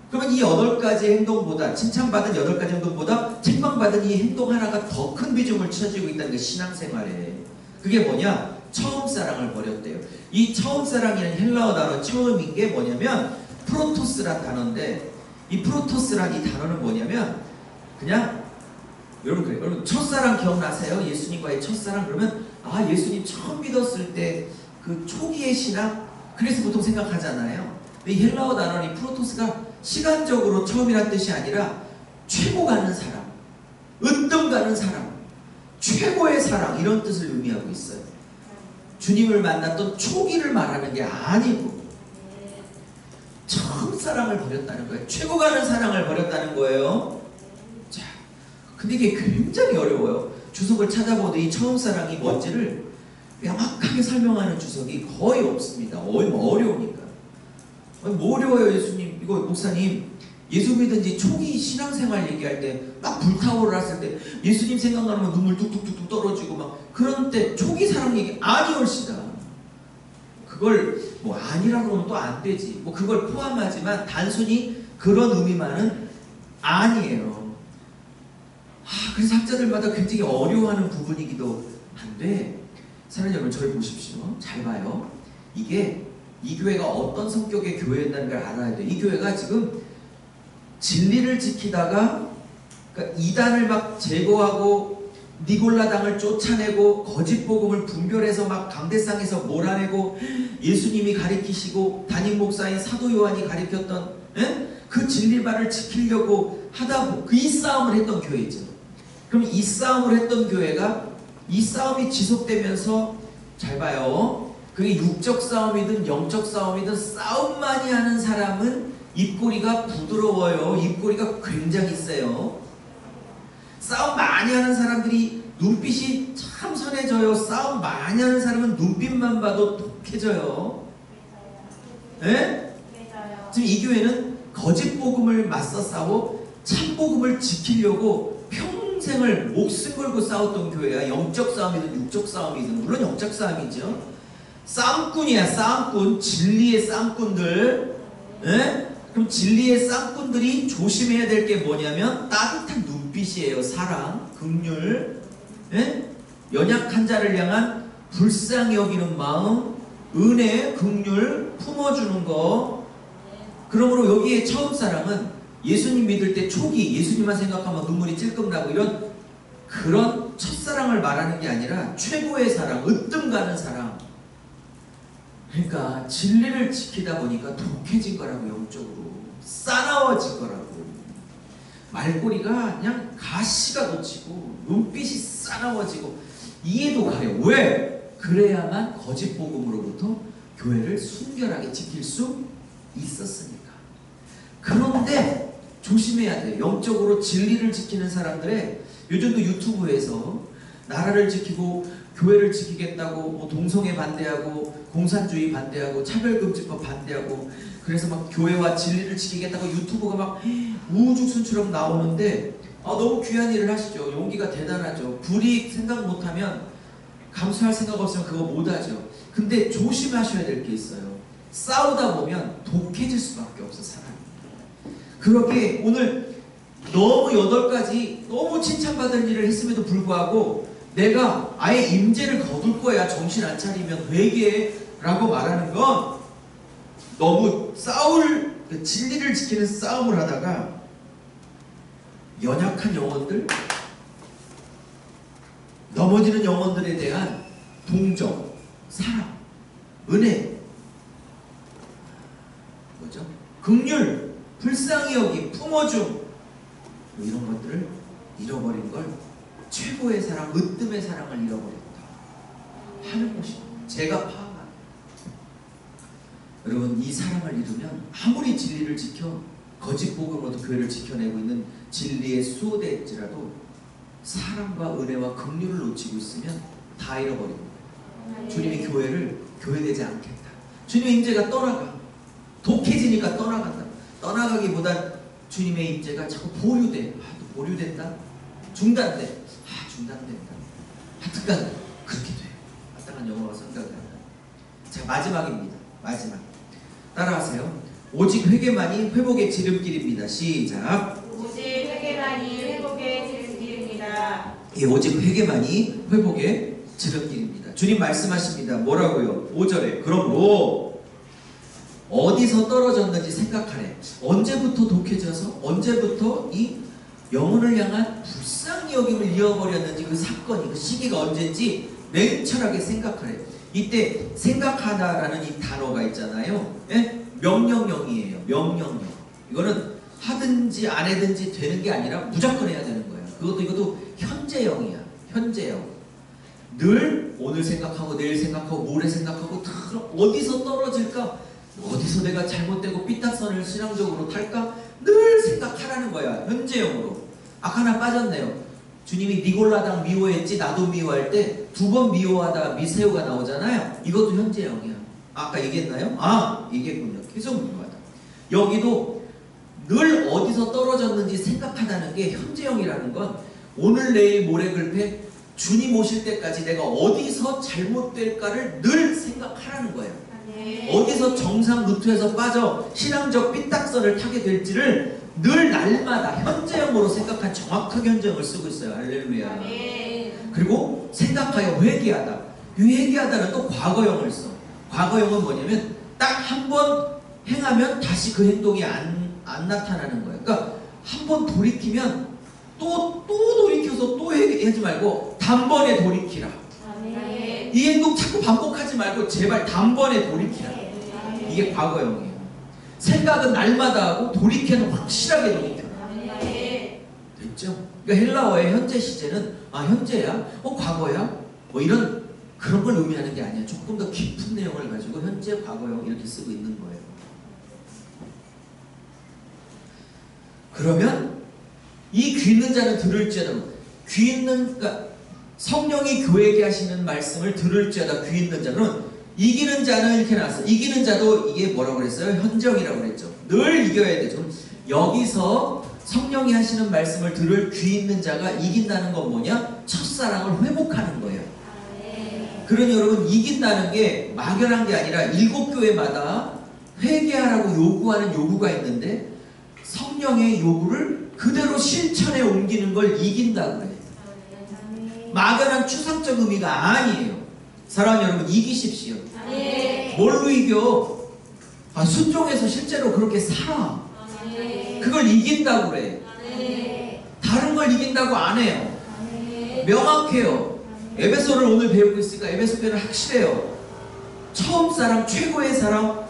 그러면 이 8가지 행동보다, 칭찬받은 8가지 행동보다 책망받은 이 행동 하나가 더 큰 비중을 차지고 있다는 게 신앙생활에. 그게 뭐냐? 처음 사랑을 버렸대요. 이 처음 사랑이라는 헬라어 단어 처음인 게 뭐냐면 프로토스란 단어인데, 이 프로토스란 이 단어는 뭐냐면 그냥 여러분 그래요. 여러분 첫사랑 기억나세요? 예수님과의 첫사랑. 그러면 아, 예수님 처음 믿었을 때 그 초기의 신앙? 그래서 보통 생각하잖아요. 근데 이 헬라어 단어는 이 프로토스가 시간적으로 처음이란 뜻이 아니라 최고 가는 사람, 으뜸 가는 사람, 최고의 사랑, 이런 뜻을 의미하고 있어요. 주님을 만났던 초기를 말하는 게 아니고 처음 사랑을 버렸다는 거예요. 최고 가는 사랑을 버렸다는 거예요. 자, 근데 이게 굉장히 어려워요. 주석을 찾아보도 이 처음 사랑이 뭔지를 명확하게 설명하는 주석이 거의 없습니다. 어려우니까. 뭐 어려워요, 예수님. 이거 목사님, 예수 믿은지 초기 신앙생활 얘기할 때 막 불타오르았을 때 예수님 생각나면 눈물 뚝뚝뚝뚝 떨어지고 막 그런 때 초기 사랑 얘기 아니올시다. 그걸 뭐 아니라고 그러면 또 안 되지. 뭐 그걸 포함하지만 단순히 그런 의미만은 아니에요. 그래서 학자들마다 굉장히 어려워하는 부분이기도 한데, 사랑하는 여러분, 저를 보십시오. 잘 봐요. 이게 이 교회가 어떤 성격의 교회였다는 걸 알아야 돼요. 이 교회가 지금 진리를 지키다가, 그러니까 이단을 막 제거하고 니골라당을 쫓아내고 거짓 복음을 분별해서 막 강대상에서 몰아내고 예수님이 가리키시고 담임 목사인 사도 요한이 가리켰던 그 진리만을 지키려고 하다 이 싸움을 했던 교회죠. 그럼 이 싸움을 했던 교회가 이 싸움이 지속되면서, 잘 봐요. 그게 육적 싸움이든 영적 싸움이든 싸움 많이 하는 사람은 입꼬리가 부드러워요. 입꼬리가 굉장히 세요. 싸움 많이 하는 사람들이 눈빛이 참 선해져요. 싸움 많이 하는 사람은 눈빛만 봐도 독해져요. 예? 지금 이 교회는 거짓 복음을 맞서 싸워 참 복음을 지키려고 평생을 목숨 걸고 싸웠던 교회야. 영적 싸움이든 육적 싸움이든, 물론 영적 싸움이죠. 싸움꾼이야, 싸움꾼. 진리의 싸움꾼들. 예? 그럼 진리의 쌍꾼들이 조심해야 될 게 뭐냐면 따뜻한 눈빛이에요. 사랑, 긍휼, 연약한 자를 향한 불쌍히 여기는 마음, 은혜, 긍휼, 품어주는 거. 그러므로 여기에 처음 사랑은 예수님 믿을 때 초기 예수님만 생각하면 눈물이 찔끔 나고 이런 그런 첫사랑을 말하는 게 아니라 최고의 사랑, 으뜸 가는 사랑. 그러니까 진리를 지키다 보니까 독해진 거라고, 영적으로 싸나워질 거라고. 말꼬리가 그냥 가시가 돋치고 눈빛이 싸나워지고 이해도 가요. 왜? 그래야만 거짓 복음으로부터 교회를 순결하게 지킬 수 있었으니까. 그런데 조심해야 돼요. 영적으로 진리를 지키는 사람들의, 요즘도 유튜브에서 나라를 지키고 교회를 지키겠다고 뭐 동성애 반대하고 공산주의 반대하고 차별금지법 반대하고, 그래서 막 교회와 진리를 지키겠다고 유튜브가 막 우후죽순처럼 나오는데, 너무 귀한 일을 하시죠. 용기가 대단하죠. 불이익 생각 못하면, 감수할 생각 없으면 그거 못하죠. 근데 조심하셔야 될 게 있어요. 싸우다 보면 독해질 수밖에 없어, 사람이. 그렇게 오늘 너무 8가지 너무 칭찬받을 일을 했음에도 불구하고 내가 아예 임재를 거둘 거야, 정신 안 차리면 회개라고 말하는 건 너무 진리를 지키는 싸움을 하다가 연약한 영혼들, 넘어지는 영혼들에 대한 동정, 사랑, 은혜, 뭐죠? 긍휼, 불쌍히 여김, 품어줌, 이런 것들을 잃어버린 걸 최고의 사랑, 으뜸의 사랑을 잃어버렸다 하는 것입니다. 제가 파악한. 여러분, 이 사랑을 잃으면 아무리 진리를 지켜 거짓 복음으로도 교회를 지켜내고 있는 진리의 수호대일지라도 사랑과 은혜와 긍휼을 놓치고 있으면 다 잃어버리는 거예요. 주님이 교회를 교회되지 않겠다. 주님의 임재가 떠나가. 독해지니까 떠나간다. 떠나가기보단 주님의 임재가 자꾸 보류돼. 또 보류된다. 중단돼. 중단된다. 하여튼간 그렇게 돼요. 마땅한 영어가 생각이 안 나요. 자, 마지막입니다. 마지막. 따라하세요. 오직 회개만이 회복의 지름길입니다. 시작. 오직 회개만이 회복의 지름길입니다. 예, 오직 회개만이 회복의 지름길입니다. 주님 말씀하십니다. 뭐라고요? 5절에 그러므로 어디서 떨어졌는지 생각하래. 언제부터 독해져서, 언제부터 이 영혼을 향한 불쌍히 여김을 잃어버렸는지, 그 사건이, 그 시기가 언제인지 냉철하게 생각하래. 이때 생각하다라는 이 단어가 있잖아요. 예? 명령형이에요. 명령형. 이거는 하든지 안 하든지 되는 게 아니라 무조건 해야 되는 거예요. 이것도 현재형이야. 현재형. 늘 오늘 생각하고 내일 생각하고 모레 생각하고 어디서 떨어질까? 어디서 내가 잘못되고 삐딱선을 신앙적으로 탈까? 늘 생각하라는 거야. 현재형으로. 아까 하나 빠졌네요. 주님이 니골라당 미워했지 나도 미워할 때 2번 미워하다 미세우가 나오잖아요. 이것도 현재형이야. 아까 얘기했나요? 얘기했군요. 계속 미워하다. 여기도 늘 어디서 떨어졌는지 생각하다는 게 현재형이라는 건 오늘 내일 모레 글패 주님 오실 때까지 내가 어디서 잘못될까를 늘 생각하라는 거예요. 어디서 정상 루트에서 빠져 신앙적 삐딱선을 타게 될지를 늘 날마다 현재형으로 생각한 정확하게 현재형을 쓰고 있어요. 할렐루야. 그리고 생각하여 회개하다. 이 회개하다는 또 과거형을 써. 과거형은 뭐냐면 딱 한 번 행하면 다시 그 행동이 안 나타나는 거예요. 그러니까 한 번 돌이키면 또 돌이켜서 또 회개하지 말고 단번에 돌이키라. 이 행동 자꾸 반복하지 말고 제발 단번에 돌이키라. 이게 과거형이에요. 생각은 날마다 하고 돌이켜는 확실하게 돌이켜라. 됐죠? 그러니까 헬라어의 현재 시제는 현재야? 과거야? 뭐 이런 그런 걸 의미하는 게 아니야. 조금 더 깊은 내용을 가지고 현재, 과거형 이렇게 쓰고 있는 거예요. 그러면 이 귀 있는 자는 들을지어다. 그러니까 성령이 교회에게 하시는 말씀을 들을지어다. 귀 있는 자는 이기는 자는 이렇게 나왔어요. 이기는 자도 이게 뭐라고 그랬어요? 현정이라고 그랬죠. 늘 이겨야 되죠. 여기서 성령이 하시는 말씀을 들을 귀 있는 자가 이긴다는 건 뭐냐? 첫사랑을 회복하는 거예요. 그러니 여러분 이긴다는 게 막연한 게 아니라 7교회마다 회개하라고 요구하는 요구가 있는데 성령의 요구를 그대로 실천에 옮기는 걸 이긴다고 그래요. 막연한 추상적 의미가 아니에요. 사랑하는 여러분 이기십시오. 뭘로 이겨? 순종해서 실제로 그렇게 살아. 그걸 이긴다고 그래. 다른 걸 이긴다고 안 해요. 명확해요. 에베소를 오늘 배우고 있으니까 에베소 편은 확실해요. 처음 사랑, 최고의 사랑,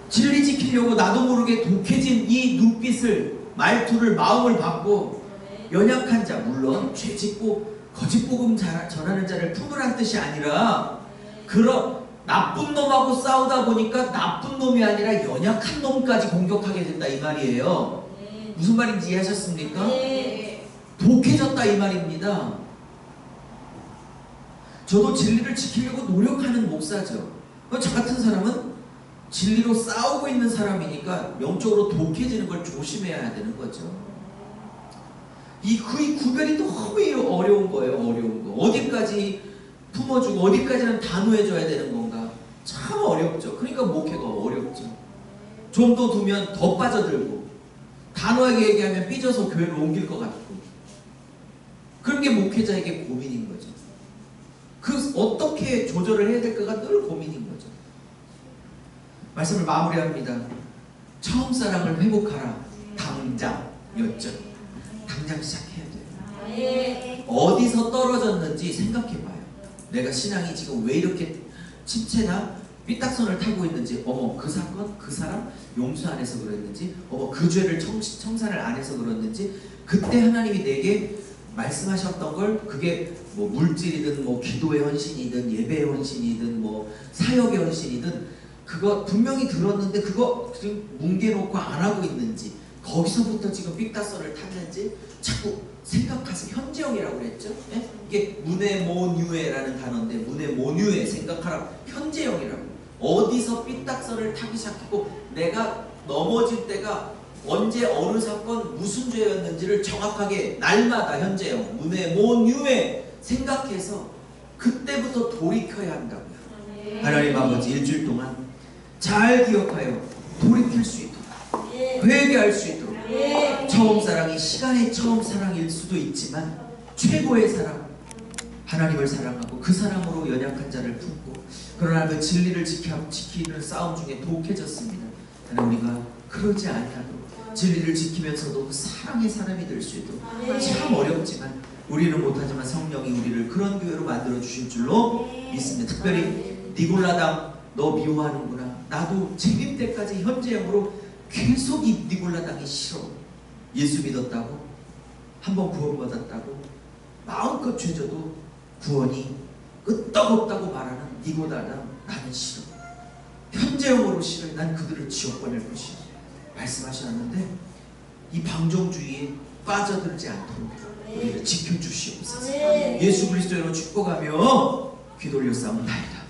진리 지키려고 나도 모르게 독해진 이 눈빛을, 말투를, 마음을 받고 연약한 자, 물론 죄 짓고 거짓 복음 전하는 자를 품으란 뜻이 아니라 그런 나쁜 놈하고 싸우다 보니까 나쁜 놈이 아니라 연약한 놈까지 공격하게 된다 이 말이에요. 무슨 말인지 이해하셨습니까? 독해졌다 이 말입니다. 저도 진리를 지키려고 노력하는 목사죠. 저 같은 사람은 진리로 싸우고 있는 사람이니까 영적으로 독해지는 걸 조심해야 되는 거죠. 이 구별이 너무 어려운 거예요. 어려운 거. 어디까지 품어주고 어디까지는 단호해줘야 되는 건가. 참 어렵죠. 그러니까 목회가 어렵죠. 좀 더 두면 더 빠져들고 단호하게 얘기하면 삐져서 교회를 옮길 것 같고 그런 게 목회자에게 고민인 거죠. 어떻게 조절을 해야 될까가 늘 고민인 거죠. 말씀을 마무리합니다. 처음 사랑을 회복하라. 당장이었죠. 당장 시작해야 돼요. 어디서 떨어졌는지 생각해봐요. 내가 신앙이 지금 왜 이렇게 침체나 삐딱선을 타고 있는지, 그 사건, 그 사람 용서 안 해서 그랬는지, 그 죄를 청산을 안 해서 그랬는지, 그때 하나님이 내게 말씀하셨던 걸 그게 뭐 물질이든 뭐 기도의 헌신이든 예배의 헌신이든 뭐 사역의 헌신이든 그거 분명히 들었는데 그거 지금 뭉개놓고 안 하고 있는지 거기서부터 지금 삐딱선을 탔는지 자꾸 생각하세요. 현재형이라고 그랬죠? 예? 이게 문에모뉴에라는 단어인데 문에모뉴에 생각하라. 현재형이라고. 어디서 삐딱선을 타기 시작했고 내가 넘어질 때가 언제 어느 사건 무슨 죄였는지를 정확하게 날마다 현재형 문에모뉴에 생각해서 그때부터 돌이켜야 한다고요. 하나님 아버지 일주일 동안 잘 기억하여 돌이킬 수 있도록 회개할 수 있도록 처음 사랑이 시간의 처음 사랑일 수도 있지만 최고의 사랑 하나님을 사랑하고 그 사랑으로 연약한 자를 품고 그러나 그 진리를 지키는 싸움 중에 독해졌습니다. 하나님 우리가 그러지 아니하도록 진리를 지키면서도 그 사랑의 사람이 될 수 있도록 참 어렵지만 우리는 못하지만 성령이 우리를 그런 교회로 만들어 주실 줄로 믿습니다. 특별히 니골라당 너 미워하는구나. 나도 재림 때까지 현재형으로 계속 이 니골라당이 싫어. 예수 믿었다고 한번 구원받았다고 마음껏 죄져도 구원이 끄떡없다고 말하는 니골라당 나는 싫어. 현재형으로 싫어. 난 그들을 지옥 보낼 것이야. 말씀하셨는데 이 방종주의에 빠져들지 않도록 우리를 지켜주시옵소서. 예수 그리스도로 축복하며 귀 돌려 싸움나이다.